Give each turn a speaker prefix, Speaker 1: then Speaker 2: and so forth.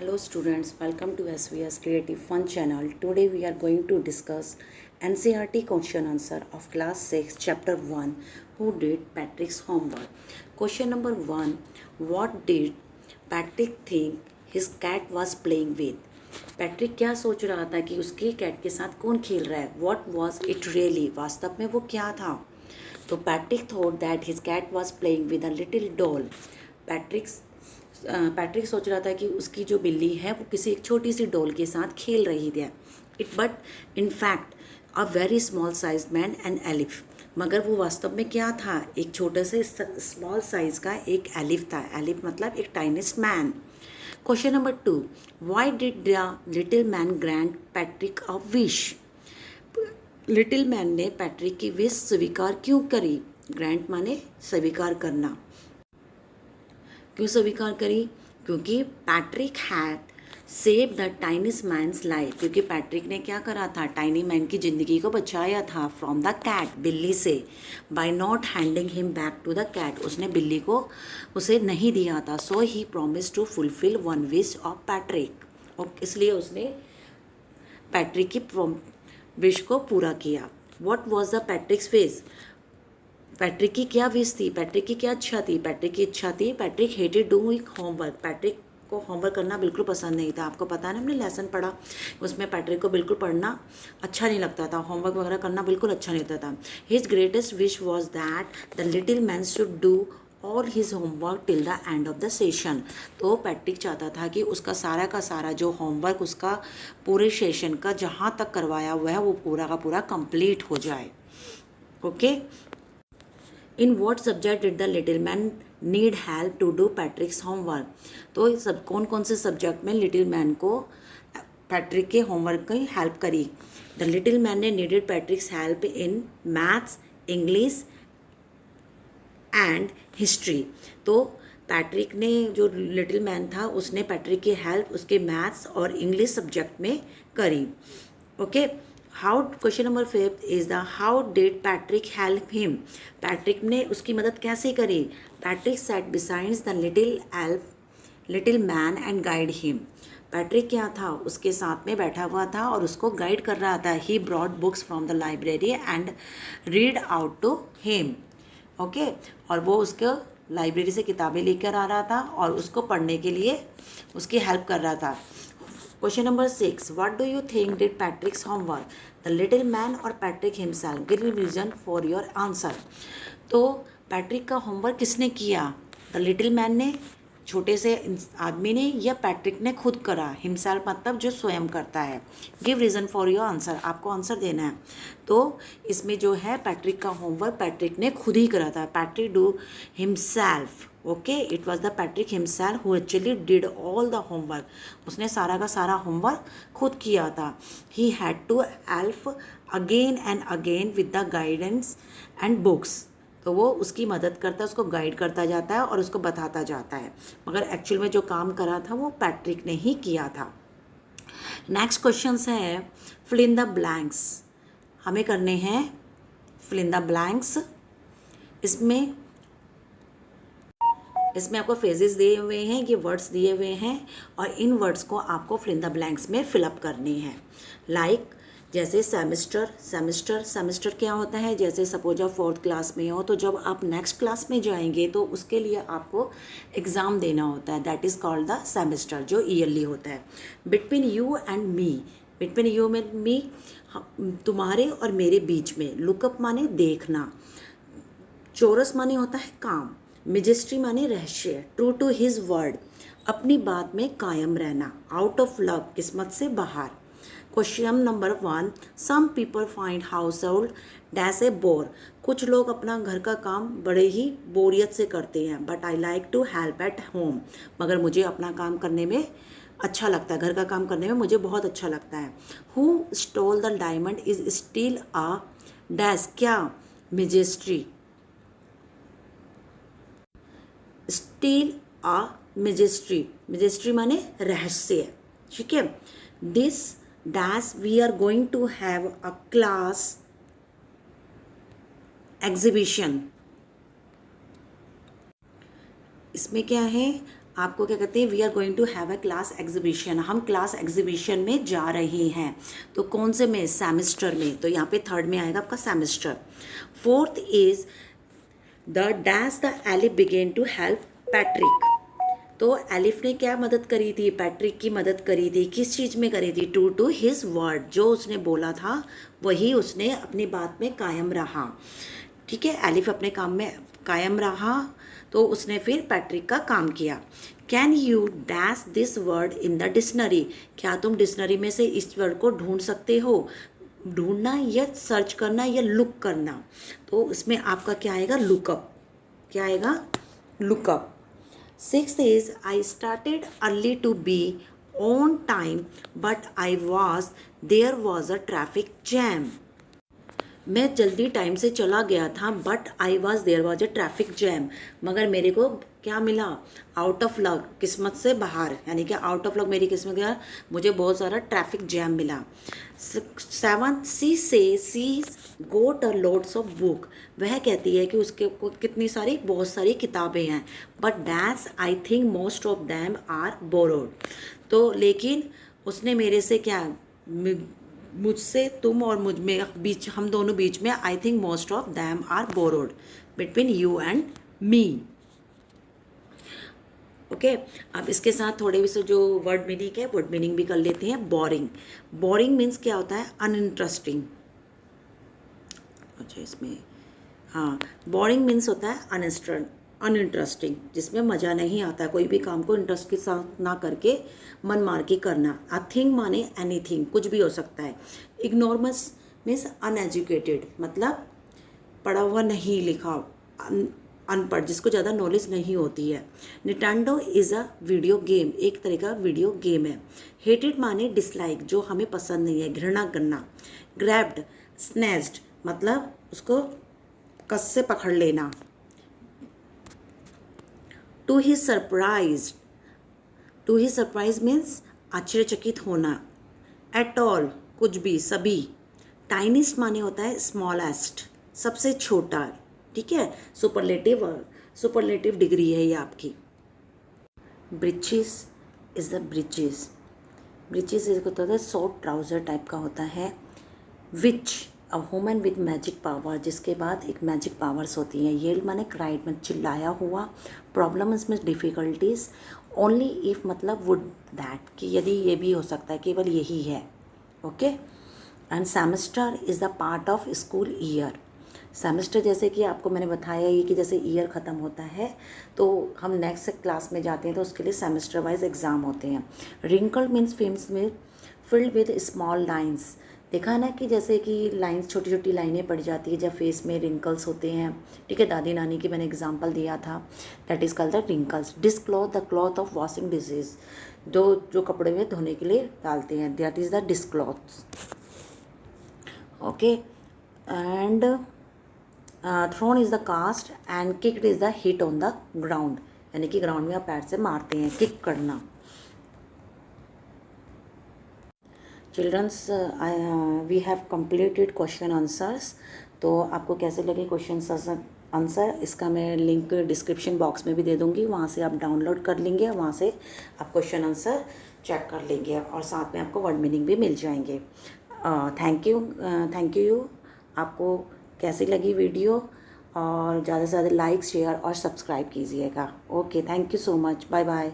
Speaker 1: Hello students, welcome to SVS Creative Fun channel. Today we are going to discuss NCERT question answer of class 6 chapter 1 Who did Patrick's homework. Question number 1, what did Patrick think his cat was playing with? Patrick क्या सोच रहा था कि उसकी cat के साथ कौन खेल रहा है? What was it really? वास्तव में वो क्या था? तो Patrick thought that his cat was playing with a little doll. Patrick सोच रहा था कि उसकी जो बिल्ली है वो किसी एक छोटी सी डॉल के साथ खेल रही थी. But in fact a very small size man and elif. मगर वो वास्तव में क्या था? एक छोटे से स्मॉल साइज का एक एलिफ था. एलिफ मतलब एक tiniest man. Question number 2, why did the little man grant Patrick a wish? Little man ने पैट्रिक की विश स्वीकार क्यों करी? ग्रांट माने स्वीकार करना. क्यों स्वीकार करी? क्योंकि Patrick had save the tiniest man's life. क्योंकि पैट्रिक ने क्या करा था? टाइनी मैन की ज़िंदगी को बचाया था फ्रॉम द कैट, बिल्ली से. By not handing him back to the cat. उसने बिल्ली को उसे नहीं दिया था. So he promise to fulfil one wish of Patrick. और इसलिए उसने पैट्रिक की विश को पूरा किया. What was the Patrick's wish? Patrick की क्या विश थी? पैट्रिक की क्या इच्छा थी? पैट्रिक की इच्छा थी, Patrick hated doing homework. Patrick को होमवर्क करना बिल्कुल पसंद नहीं था. आपको पता है ना, हमने लेसन पढ़ा उसमें पैट्रिक को बिल्कुल पढ़ना अच्छा नहीं लगता था. होमवर्क वगैरह करना बिल्कुल अच्छा नहीं लगता था. His greatest wish was that the little man should do all his homework till the end of the session. तो पैट्रिक चाहता था कि उसका सारा का सारा जो होमवर्क उसका पूरे सेशन का जहाँ तक करवाया हुआ है वो पूरा का पूरा कंप्लीट हो जाए. Okay. In what subject did the little man need help to do Patrick's homework? तो सब कौन कौन से सब्जेक्ट में लिटिल मैन को पैट्रिक के होमवर्क की हेल्प करी? द लिटिल मैन ने needed Patrick's help in maths, English and history. तो पैट्रिक ने, जो लिटिल मैन था, उसने पैट्रिक की हेल्प उसके मैथ्स और इंग्लिश सब्जेक्ट में करी. Okay. How question number 5 is the how did Patrick help him? Patrick ने उसकी मदद कैसे करी? Patrick sat besides the little man and guide him. Patrick क्या था? उसके साथ में बैठा हुआ था और उसको गाइड कर रहा था. He brought books from the library and read out to him. Okay. और वो उसको लाइब्रेरी से किताबें लेकर आ रहा था और उसको पढ़ने के लिए उसकी हेल्प कर रहा था. Question number 6, what do you think did Patrick's homework? The little man और Patrick himself. Give reason for your answer. तो पैट्रिक का होमवर्क किसने किया? द लिटिल मैन ने, छोटे से आदमी ने, या पैट्रिक ने खुद करा? हिमसेल्फ मतलब जो स्वयं करता है. Give reason for your answer. आपको आंसर देना है. तो इसमें जो है पैट्रिक का होमवर्क पैट्रिक ने खुद ही करा था. Patrick do himself. Okay. It was the Patrick himself who actually did all the homework. उसने सारा का सारा होमवर्क खुद किया था. He had to help again and again with the guidance and books. तो वो उसकी मदद करता है, उसको गाइड करता जाता है और उसको बताता जाता है. मगर एक्चुअल में जो काम करा था वो पैट्रिक ने ही किया था. नेक्स्ट क्वेश्चन है फिल इन द ब्लैंक्स. हमें करने हैं फिल इन द ब्लैंक्स. इसमें आपको फ्रेजेस दिए हुए हैं, ये वर्ड्स दिए हुए हैं और इन वर्ड्स को आपको फिल इन द ब्लैंक्स में फिलअप करने हैं. लाइक जैसे सेमेस्टर क्या होता है? जैसे सपोज आप 4th क्लास में हो तो जब आप नेक्स्ट क्लास में जाएंगे तो उसके लिए आपको एग्ज़ाम देना होता है. That is called the semester, जो ईयरली होता है. Between you and me. Between you and मी, तुम्हारे और मेरे बीच में. लुकअप माने देखना. चोरस माने होता है काम. मिजेस्ट्री माने रहस्य. ट्रू टू हिज वर्ड, अपनी बात में कायम रहना. आउट ऑफ लव, किस्मत से बाहर. Question number 1, some people find household dash a bore. कुछ लोग अपना घर का काम बड़े ही बोरियत से करते हैं. But I like to help at home. मगर मुझे अपना काम करने में अच्छा लगता है. घर का काम करने में मुझे बहुत अच्छा लगता है. Who stole the diamond is still a dash. क्या? मिजेस्ट्री. Still a मिजेस्ट्री. मिजेस्ट्री माने रहस्य. ठीक है. This dash we are going to have a class exhibition. इसमें क्या है? आपको क्या कहते हैं, we are going to have a class exhibition, हम क्लास एग्जीबिशन में जा रहे हैं। तो कौन से में, सेमेस्टर में, तो यहाँ पे थर्ड में आएगा आपका semester. Fourth is the dash the elf began to help Patrick. तो एलिफ ने क्या मदद करी थी, पैट्रिक की मदद करी थी, किस चीज़ में करी थी, टू हिज वर्ड, जो उसने बोला था वही उसने अपनी बात में कायम रहा। ठीक है, एलिफ अपने काम में कायम रहा, तो उसने फिर पैट्रिक का काम किया। Can you dash this word in the dictionary, क्या तुम डिक्शनरी में से इस वर्ड को ढूंढ सकते हो, ढूंढना या सर्च करना या लुक करना, तो उसमें आपका क्या आएगा, लुकअप, क्या आएगा, lookup. Sixth is I started early to be on time, but there was a traffic jam. मैं जल्दी टाइम से चला गया था, but there was a traffic jam, मगर मेरे को क्या मिला, आउट ऑफ लक, किस्मत से बाहर, यानी कि आउट ऑफ लक मेरी किस्मत गया, मुझे बहुत सारा ट्रैफिक जैम मिला। Seven, she got a loads of book, वह कहती है कि उसके कितनी सारी, बहुत सारी किताबें हैं, but that's I think most of them are borrowed, तो लेकिन उसने मेरे से क्या, मुझसे तुम और मुझ में बीच, हम दोनों बीच में, I think most of them are borrowed between you and me. Okay, अब इसके साथ थोड़े भी से जो वर्ड मीनिंग है, वर्ड मीनिंग भी कर लेते हैं। बोरिंग, बोरिंग मीन्स क्या होता है, अनइंटरेस्टिंग। अच्छा, इसमें हाँ, बोरिंग मीन्स होता है अनइंटरेस्टिंग, जिसमें मज़ा नहीं आता है, कोई भी काम को इंटरेस्ट के साथ ना करके मन मार के करना। अ थिंग माने एनीथिंग, कुछ भी हो सकता है। इग्नोरमस मीन्स अनएजुकेटेड, मतलब पढ़ा हुआ नहीं लिखा, अनपढ़, जिसको ज़्यादा नॉलेज नहीं होती है। Nintendo is a video game, एक तरह का वीडियो गेम है। हेटेड माने डिसलाइक, जो हमें पसंद नहीं है, घृणा करना। ग्रैब्ड, स्नैच्ड, मतलब उसको कस से पकड़ लेना। To he surprise, to he surprise means आश्चर्यचकित होना। एट ऑल, कुछ भी, सभी। टाइनिस्ट माने होता है स्मॉलेस्ट, सबसे छोटा, ठीक है, सुपरलेटिव डिग्री है ये आपकी। Breeches is the breeches, breeches एक होता है शॉर्ट ट्राउज़र टाइप का होता है। Witch, a woman with magic power, जिसके बाद एक मैजिक पावर्स होती हैं। येल्ड माने क्राइड में चिल्लाया हुआ। प्रॉब्लम्स में डिफ़िकल्टीज। ओनली इफ़ मतलब वुड दैट, कि यदि ये भी हो सकता है, केवल यही है। Okay, end semester is the part of school year. Semester जैसे कि आपको मैंने बताया ही कि जैसे ईयर ख़त्म होता है तो हम नेक्स्ट क्लास में जाते हैं, तो उसके लिए सेमेस्टर वाइज एग्ज़ाम होते हैं। रिंकल मीन्स फिल्म्स में फिल्ड विद स्मॉल लाइन्स, देखा ना कि जैसे कि लाइन्स, छोटी छोटी लाइनें पड़ जाती है जब फेस में रिंकल्स होते हैं, ठीक है, दादी नानी की मैंने एग्जांपल दिया था, that is called the wrinkles. Dishcloth, the cloth of washing dishes, जो कपड़े में धोने के लिए डालते हैं, that is the dishcloth. Okay, and thrown is the cast and kicked is the hit on the ground, यानी कि ग्राउंड में आप पैर से मारते हैं, किक करना। Childrens, we have completed question answers. तो आपको कैसे लगे क्वेश्चन आंसर, इसका मैं लिंक डिस्क्रिप्शन बॉक्स में भी दे दूँगी, वहाँ से आप डाउनलोड कर लेंगे, वहाँ से आप क्वेश्चन आंसर चेक कर लेंगे और साथ में आपको वर्ड मीनिंग भी मिल जाएंगे। Thank you. आपको कैसी लगी वीडियो, और ज़्यादा से ज़्यादा लाइक, शेयर और सब्सक्राइब कीजिएगा। Okay, thank you so much, bye bye.